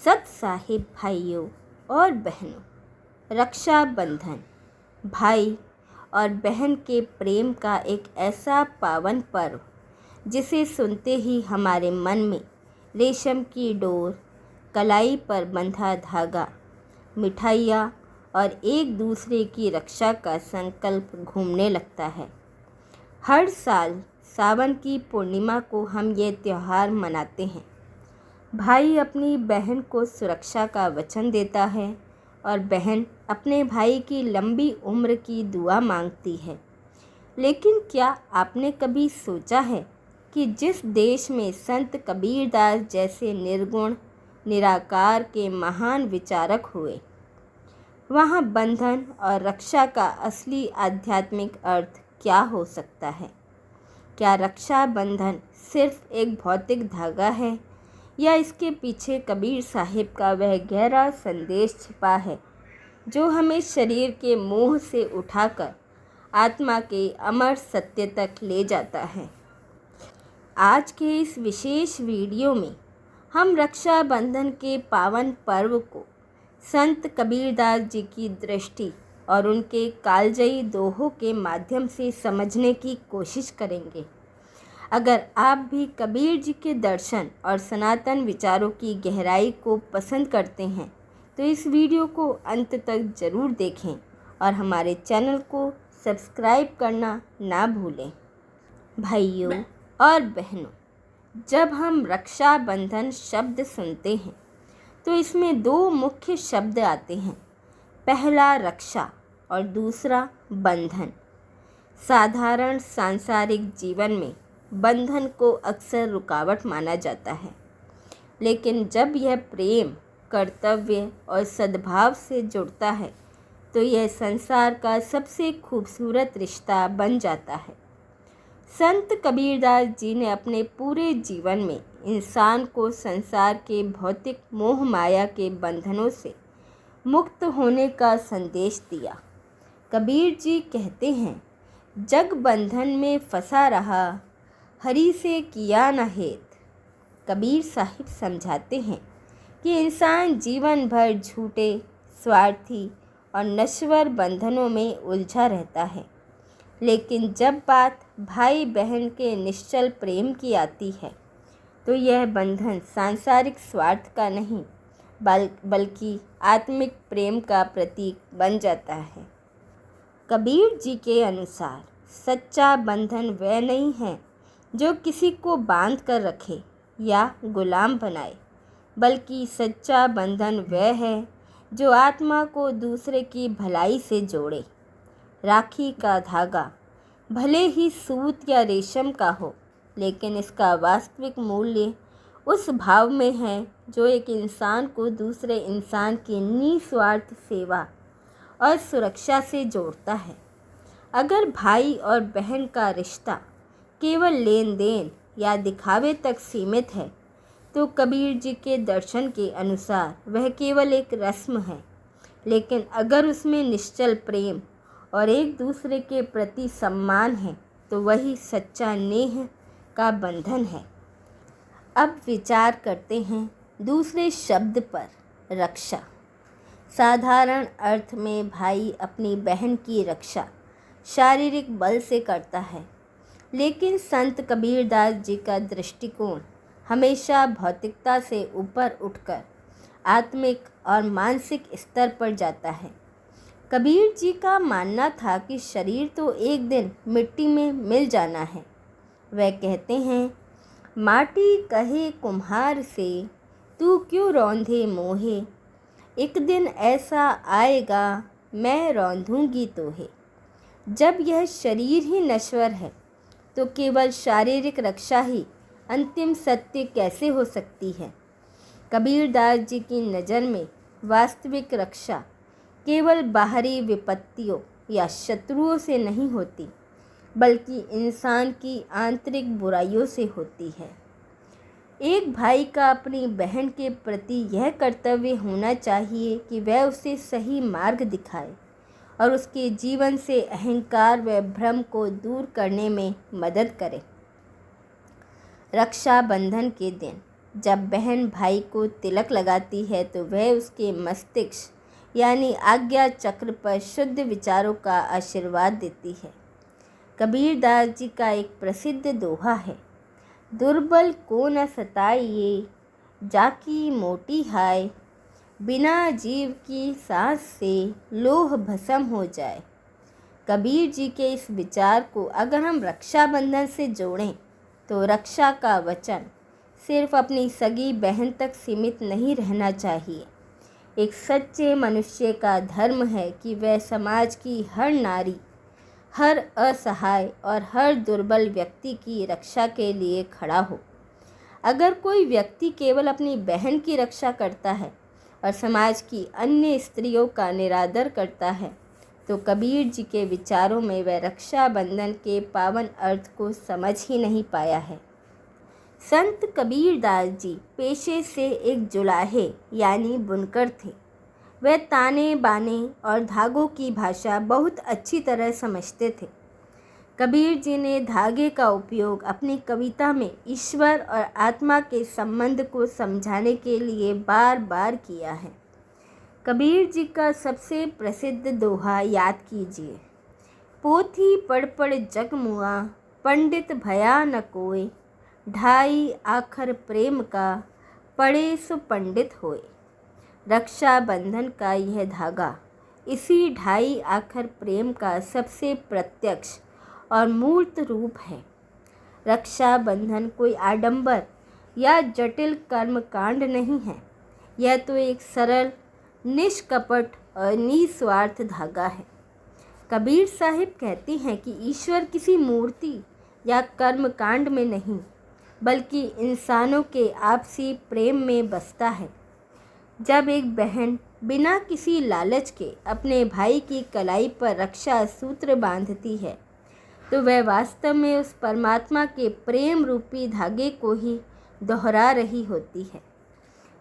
सत साहिब भाइयों और बहनों, रक्षाबंधन भाई और बहन के प्रेम का एक ऐसा पावन पर्व जिसे सुनते ही हमारे मन में रेशम की डोर, कलाई पर बंधा धागा, मिठाइयाँ और एक दूसरे की रक्षा का संकल्प घूमने लगता है। हर साल सावन की पूर्णिमा को हम ये त्यौहार मनाते हैं। भाई अपनी बहन को सुरक्षा का वचन देता है और बहन अपने भाई की लंबी उम्र की दुआ मांगती है। लेकिन क्या आपने कभी सोचा है कि जिस देश में संत कबीरदास जैसे निर्गुण निराकार के महान विचारक हुए, वहाँ बंधन और रक्षा का असली आध्यात्मिक अर्थ क्या हो सकता है? क्या रक्षा बंधन सिर्फ एक भौतिक धागा है या इसके पीछे कबीर साहिब का वह गहरा संदेश छिपा है जो हमें शरीर के मोह से उठाकर आत्मा के अमर सत्य तक ले जाता है? आज के इस विशेष वीडियो में हम रक्षाबंधन के पावन पर्व को संत कबीरदास जी की दृष्टि और उनके कालजयी दोहों के माध्यम से समझने की कोशिश करेंगे। अगर आप भी कबीर जी के दर्शन और सनातन विचारों की गहराई को पसंद करते हैं तो इस वीडियो को अंत तक ज़रूर देखें और हमारे चैनल को सब्सक्राइब करना ना भूलें। भाइयों और बहनों, जब हम रक्षाबंधन शब्द सुनते हैं तो इसमें दो मुख्य शब्द आते हैं। पहला रक्षा और दूसरा बंधन। साधारण सांसारिक जीवन में बंधन को अक्सर रुकावट माना जाता है, लेकिन जब यह प्रेम, कर्तव्य और सद्भाव से जुड़ता है तो यह संसार का सबसे खूबसूरत रिश्ता बन जाता है। संत कबीरदास जी ने अपने पूरे जीवन में इंसान को संसार के भौतिक मोह माया के बंधनों से मुक्त होने का संदेश दिया। कबीर जी कहते हैं, जग बंधन में फंसा रहा, हरि से किया न हेत। कबीर साहिब समझाते हैं कि इंसान जीवन भर झूठे, स्वार्थी और नश्वर बंधनों में उलझा रहता है, लेकिन जब बात भाई बहन के निश्चल प्रेम की आती है तो यह बंधन सांसारिक स्वार्थ का नहीं बल्कि आत्मिक प्रेम का प्रतीक बन जाता है। कबीर जी के अनुसार सच्चा बंधन वह नहीं है जो किसी को बांध कर रखे या गुलाम बनाए, बल्कि सच्चा बंधन वह है जो आत्मा को दूसरे की भलाई से जोड़े। राखी का धागा भले ही सूत या रेशम का हो, लेकिन इसका वास्तविक मूल्य उस भाव में है जो एक इंसान को दूसरे इंसान की निस्वार्थ सेवा और सुरक्षा से जोड़ता है। अगर भाई और बहन का रिश्ता केवल लेन देन या दिखावे तक सीमित है तो कबीर जी के दर्शन के अनुसार वह केवल एक रस्म है, लेकिन अगर उसमें निश्चल प्रेम और एक दूसरे के प्रति सम्मान है तो वही सच्चा नेह का बंधन है। अब विचार करते हैं दूसरे शब्द पर, रक्षा। साधारण अर्थ में भाई अपनी बहन की रक्षा शारीरिक बल से करता है, लेकिन संत कबीरदास जी का दृष्टिकोण हमेशा भौतिकता से ऊपर उठकर आत्मिक और मानसिक स्तर पर जाता है। कबीर जी का मानना था कि शरीर तो एक दिन मिट्टी में मिल जाना है। वह कहते हैं, माटी कहे कुम्हार से, तू क्यों रौंधे मोहे, एक दिन ऐसा आएगा मैं रौंधूंगी तोहे। जब यह शरीर ही नश्वर है तो केवल शारीरिक रक्षा ही अंतिम सत्य कैसे हो सकती है? कबीरदास जी की नज़र में वास्तविक रक्षा केवल बाहरी विपत्तियों या शत्रुओं से नहीं होती, बल्कि इंसान की आंतरिक बुराइयों से होती है। एक भाई का अपनी बहन के प्रति यह कर्तव्य होना चाहिए कि वह उसे सही मार्ग दिखाए और उसके जीवन से अहंकार व भ्रम को दूर करने में मदद करे। रक्षाबंधन के दिन जब बहन भाई को तिलक लगाती है तो वह उसके मस्तिष्क यानी आज्ञा चक्र पर शुद्ध विचारों का आशीर्वाद देती है। कबीरदास जी का एक प्रसिद्ध दोहा है, दुर्बल को न सताइए जाकी मोटी हाय, बिना जीव की सांस से लोह भस्म हो जाए। कबीर जी के इस विचार को अगर हम रक्षाबंधन से जोड़ें तो रक्षा का वचन सिर्फ अपनी सगी बहन तक सीमित नहीं रहना चाहिए। एक सच्चे मनुष्य का धर्म है कि वह समाज की हर नारी, हर असहाय और हर दुर्बल व्यक्ति की रक्षा के लिए खड़ा हो। अगर कोई व्यक्ति केवल अपनी बहन की रक्षा करता है और समाज की अन्य स्त्रियों का निरादर करता है तो कबीर जी के विचारों में वह रक्षाबंधन के पावन अर्थ को समझ ही नहीं पाया है। संत कबीरदास जी पेशे से एक जुलाहे यानी बुनकर थे। वह ताने बाने और धागों की भाषा बहुत अच्छी तरह समझते थे। कबीर जी ने धागे का उपयोग अपनी कविता में ईश्वर और आत्मा के संबंध को समझाने के लिए बार बार किया है। कबीर जी का सबसे प्रसिद्ध दोहा याद कीजिए, पोथी पढ़ पढ़ जग मुआ, पंडित भया न कोय, ढाई आखर प्रेम का, पढ़े सो पंडित होए। रक्षाबंधन का यह धागा इसी ढाई आखर प्रेम का सबसे प्रत्यक्ष और मूर्त रूप है। रक्षाबंधन कोई आडंबर या जटिल कर्मकांड नहीं है, यह तो एक सरल, निष्कपट और निस्वार्थ धागा है। कबीर साहिब कहते हैं कि ईश्वर किसी मूर्ति या कर्मकांड में नहीं बल्कि इंसानों के आपसी प्रेम में बसता है। जब एक बहन बिना किसी लालच के अपने भाई की कलाई पर रक्षा सूत्र बांधती है तो वह वास्तव में उस परमात्मा के प्रेम रूपी धागे को ही दोहरा रही होती है।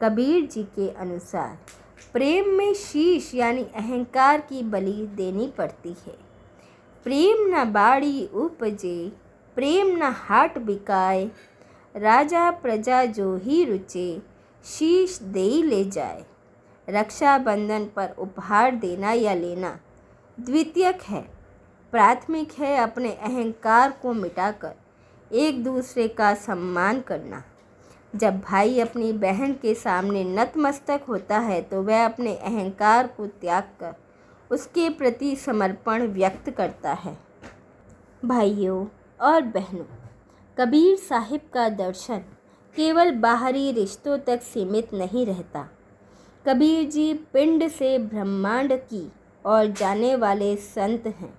कबीर जी के अनुसार प्रेम में शीश यानी अहंकार की बलि देनी पड़ती है। प्रेम न बाड़ी उपजे, प्रेम न हाट बिकाए, राजा प्रजा जो ही रुचे, शीश दे ले जाए। रक्षाबंधन पर उपहार देना या लेना द्वितीयक है। प्राथमिक है अपने अहंकार को मिटाकर एक दूसरे का सम्मान करना। जब भाई अपनी बहन के सामने नतमस्तक होता है तो वह अपने अहंकार को त्याग कर उसके प्रति समर्पण व्यक्त करता है। भाइयों और बहनों, कबीर साहिब का दर्शन केवल बाहरी रिश्तों तक सीमित नहीं रहता। कबीर जी पिंड से ब्रह्मांड की ओर जाने वाले संत हैं।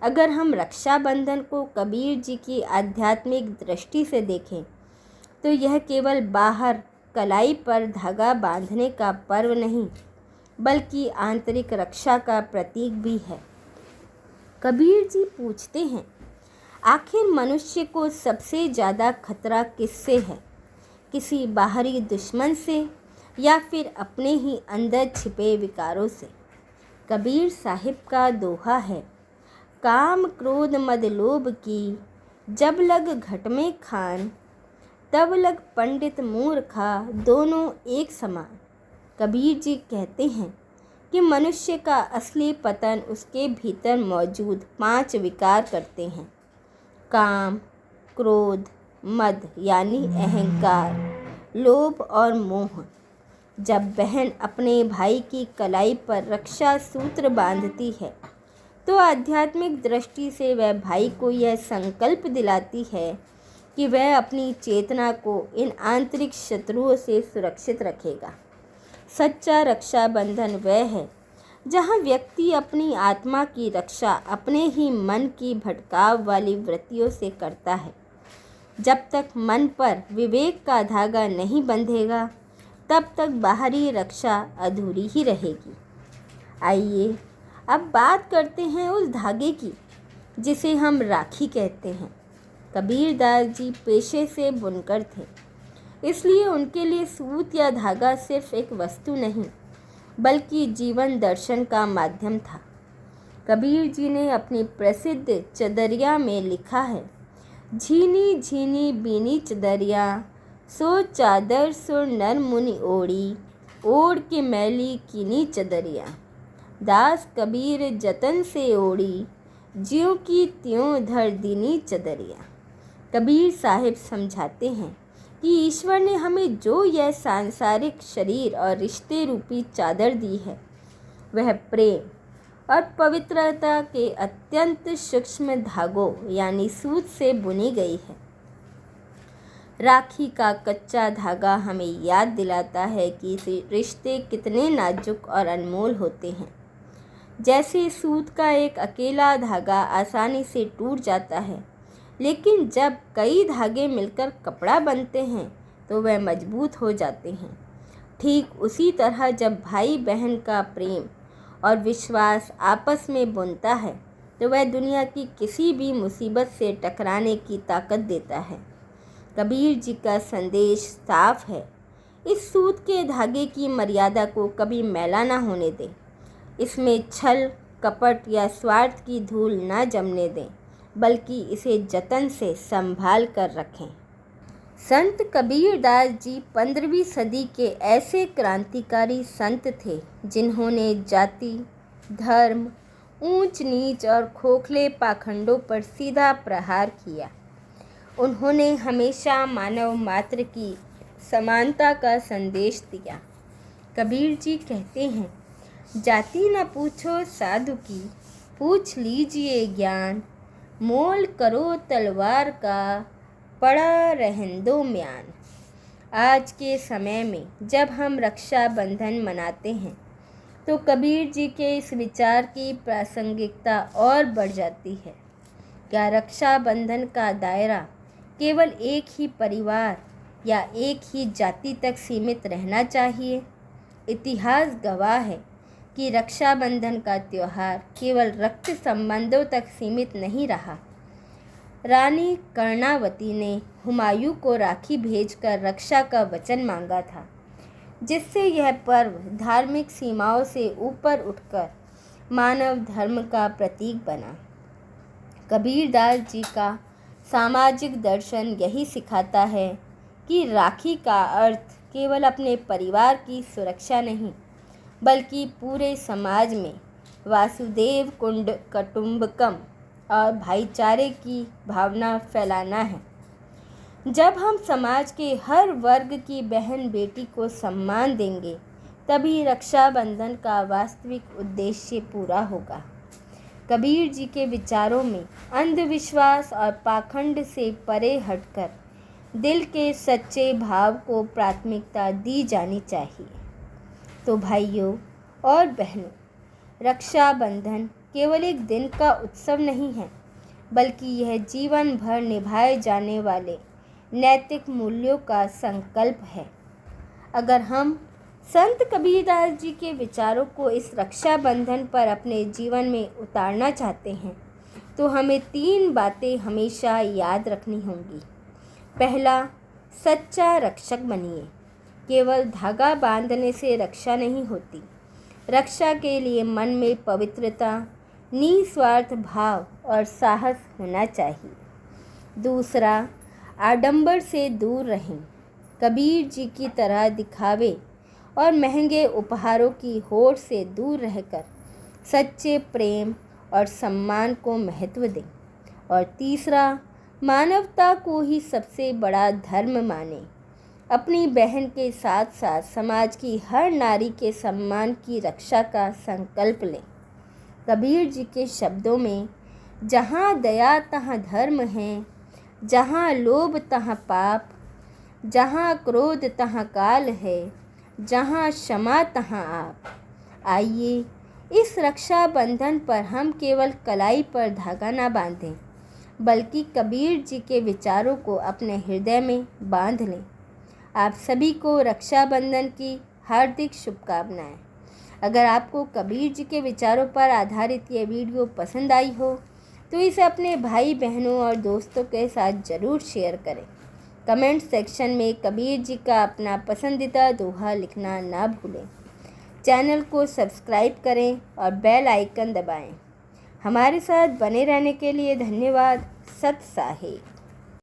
अगर हम रक्षाबंधन को कबीर जी की आध्यात्मिक दृष्टि से देखें तो यह केवल बाहर कलाई पर धागा बांधने का पर्व नहीं बल्कि आंतरिक रक्षा का प्रतीक भी है। कबीर जी पूछते हैं, आखिर मनुष्य को सबसे ज़्यादा खतरा किससे है? किसी बाहरी दुश्मन से या फिर अपने ही अंदर छिपे विकारों से? कबीर साहिब का दोहा है, काम क्रोध मद लोभ की, जब लग घट में खान, तब लग पंडित मूर्खा, दोनों एक समान। कबीर जी कहते हैं कि मनुष्य का असली पतन उसके भीतर मौजूद 5 विकार करते हैं, काम, क्रोध, मद यानी अहंकार, लोभ और मोह। जब बहन अपने भाई की कलाई पर रक्षा सूत्र बांधती है तो आध्यात्मिक दृष्टि से वह भाई को यह संकल्प दिलाती है कि वह अपनी चेतना को इन आंतरिक शत्रुओं से सुरक्षित रखेगा। सच्चा रक्षाबंधन वह है जहाँ व्यक्ति अपनी आत्मा की रक्षा अपने ही मन की भटकाव वाली वृत्तियों से करता है। जब तक मन पर विवेक का धागा नहीं बंधेगा तब तक बाहरी रक्षा अधूरी ही रहेगी। आइए अब बात करते हैं उस धागे की जिसे हम राखी कहते हैं। कबीरदास जी पेशे से बुनकर थे, इसलिए उनके लिए सूत या धागा सिर्फ एक वस्तु नहीं बल्कि जीवन दर्शन का माध्यम था। कबीर जी ने अपनी प्रसिद्ध चदरिया में लिखा है, झीनी झीनी बीनी चदरिया, सो चादर सुर नर मुनि ओढ़ी, ओढ़ के मैली कीनी चदरिया। दास कबीर जतन से ओढ़ी, ज्यों की त्यों धर दीनी चदरिया। कबीर साहिब समझाते हैं कि ईश्वर ने हमें जो यह सांसारिक शरीर और रिश्ते रूपी चादर दी है, वह प्रेम और पवित्रता के अत्यंत सूक्ष्म धागों यानी सूत से बुनी गई है। राखी का कच्चा धागा हमें याद दिलाता है कि रिश्ते कितने नाजुक और अनमोल होते हैं। जैसे सूत का एक अकेला धागा आसानी से टूट जाता है, लेकिन जब कई धागे मिलकर कपड़ा बनते हैं तो वह मजबूत हो जाते हैं। ठीक उसी तरह जब भाई बहन का प्रेम और विश्वास आपस में बुनता है तो वह दुनिया की किसी भी मुसीबत से टकराने की ताकत देता है। कबीर जी का संदेश साफ है, इस सूत के धागे की मर्यादा को कभी मैला ना होने दें, इसमें छल कपट या स्वार्थ की धूल ना जमने दें, बल्कि इसे जतन से संभाल कर रखें। संत कबीरदास जी 15वीं सदी के ऐसे क्रांतिकारी संत थे जिन्होंने जाति, धर्म, ऊंच नीच और खोखले पाखंडों पर सीधा प्रहार किया। उन्होंने हमेशा मानव मात्र की समानता का संदेश दिया। कबीर जी कहते हैं, जाति न पूछो साधु की, पूछ लीजिए ज्ञान। मोल करो तलवार का, पड़ा रहन दो म्यान। आज के समय में जब हम रक्षाबंधन मनाते हैं तो कबीर जी के इस विचार की प्रासंगिकता और बढ़ जाती है। क्या रक्षाबंधन का दायरा केवल एक ही परिवार या एक ही जाति तक सीमित रहना चाहिए? इतिहास गवाह है कि रक्षाबंधन का त्यौहार केवल रक्त संबंधों तक सीमित नहीं रहा। रानी कर्णावती ने हुमायूं को राखी भेजकर रक्षा का वचन मांगा था, जिससे यह पर्व धार्मिक सीमाओं से ऊपर उठकर मानव धर्म का प्रतीक बना। कबीरदास जी का सामाजिक दर्शन यही सिखाता है कि राखी का अर्थ केवल अपने परिवार की सुरक्षा नहीं, बल्कि पूरे समाज में वासुदेव कुटुंबकम और भाईचारे की भावना फैलाना है। जब हम समाज के हर वर्ग की बहन बेटी को सम्मान देंगे, तभी रक्षाबंधन का वास्तविक उद्देश्य पूरा होगा। कबीर जी के विचारों में अंधविश्वास और पाखंड से परे हटकर दिल के सच्चे भाव को प्राथमिकता दी जानी चाहिए। तो भाइयों और बहनों, रक्षाबंधन केवल एक दिन का उत्सव नहीं है, बल्कि यह जीवन भर निभाए जाने वाले नैतिक मूल्यों का संकल्प है। अगर हम संत कबीरदास जी के विचारों को इस रक्षाबंधन पर अपने जीवन में उतारना चाहते हैं, तो हमें 3 बातें हमेशा याद रखनी होंगी। पहला, सच्चा रक्षक बनिए। केवल धागा बांधने से रक्षा नहीं होती। रक्षा के लिए मन में पवित्रता, निस्वार्थ भाव और साहस होना चाहिए। दूसरा, आडंबर से दूर रहें। कबीर जी की तरह दिखावे और महंगे उपहारों की होड़ से दूर रहकर सच्चे प्रेम और सम्मान को महत्व दें। और तीसरा, मानवता को ही सबसे बड़ा धर्म माने। अपनी बहन के साथ साथ समाज की हर नारी के सम्मान की रक्षा का संकल्प लें। कबीर जी के शब्दों में, जहाँ दया तहाँ धर्म है, जहाँ लोभ तहाँ पाप, जहाँ क्रोध तहाँ काल है, जहाँ क्षमा तहाँ आप। आइए इस रक्षाबंधन पर हम केवल कलाई पर धागा ना बांधें, बल्कि कबीर जी के विचारों को अपने हृदय में बांध लें। आप सभी को रक्षाबंधन की हार्दिक शुभकामनाएं। अगर आपको कबीर जी के विचारों पर आधारित ये वीडियो पसंद आई हो तो इसे अपने भाई बहनों और दोस्तों के साथ ज़रूर शेयर करें। कमेंट सेक्शन में कबीर जी का अपना पसंदीदा दोहा लिखना ना भूलें। चैनल को सब्सक्राइब करें और बेल आइकन दबाएं। हमारे साथ बने रहने के लिए धन्यवाद। सत साहिब।